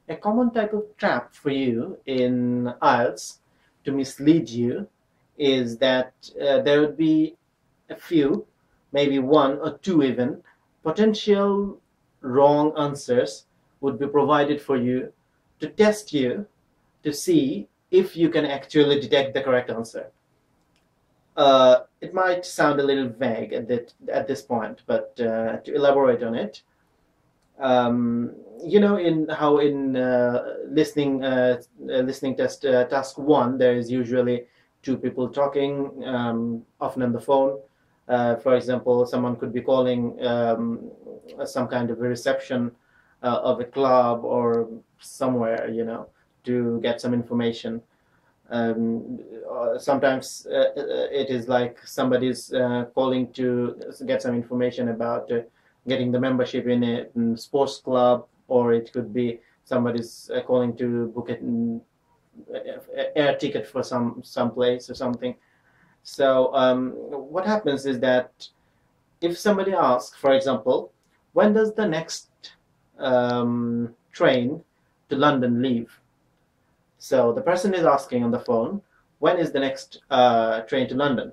A common type of trap for you in IELTS to mislead you is that there would be a few, maybe one or two even, potential wrong answers would be provided for you to test you to see if you can actually detect the correct answer. It might sound a little vague at this point, but to elaborate on it, you know, in how in listening test task one, there is usually two people talking, often on the phone. For example, someone could be calling some kind of a reception of a club or somewhere, you know, to get some information. Sometimes it is like somebody's calling to get some information about getting the membership in a sports club, or it could be somebody's calling to book an air ticket for some place or something. So what happens is that if somebody asks, for example, when does the next train to London leave? So the person is asking on the phone, when is the next train to London?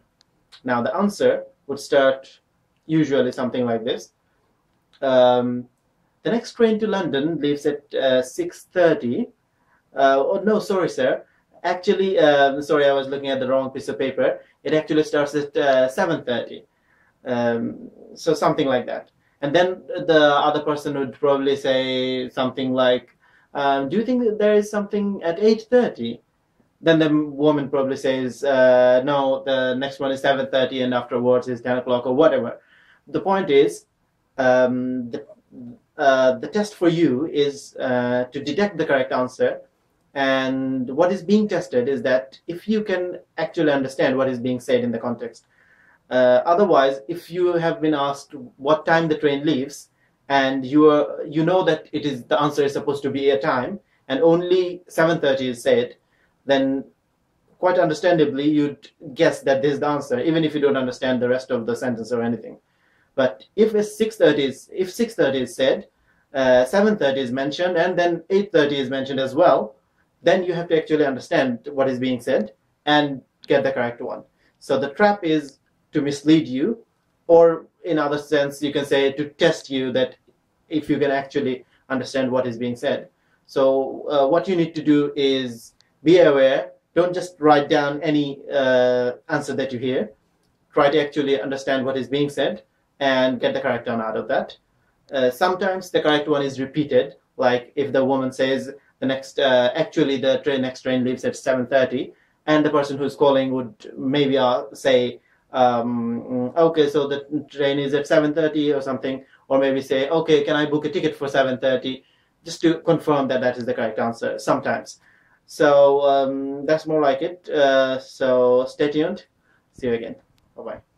Now the answer would start usually something like this. The next train to London leaves at 6:30. Oh no, sorry, sir. Actually, sorry, I was looking at the wrong piece of paper. It actually starts at 7:30. So something like that. And then the other person would probably say something like, do you think that there is something at 8:30? Then the woman probably says, no, the next one is 7:30 and afterwards is 10 o'clock or whatever. The point is, the test for you is to detect the correct answer. And what is being tested is that if you can actually understand what is being said in the context. Otherwise, if you have been asked what time the train leaves, and you know that the answer is supposed to be a time, and only 7:30 is said, then quite understandably you'd guess that this is the answer, even if you don't understand the rest of the sentence or anything. But if 6:30 is said, 7:30 is mentioned, and then 8:30 is mentioned as well, then you have to actually understand what is being said and get the correct one. So the trap is to mislead you, or in other sense, you can say to test you that if you can actually understand what is being said. So what you need to do is be aware. Don't just write down any answer that you hear. Try to actually understand what is being said and get the correct one out of that. Sometimes the correct one is repeated, like if the woman says the next next train leaves at 7:30, and the person who's calling would maybe say, okay, so the train is at 7:30 or something, or maybe say, okay, can I book a ticket for 7:30, just to confirm that that is the correct answer sometimes. So that's more like it. So stay tuned. See you again. Bye-bye.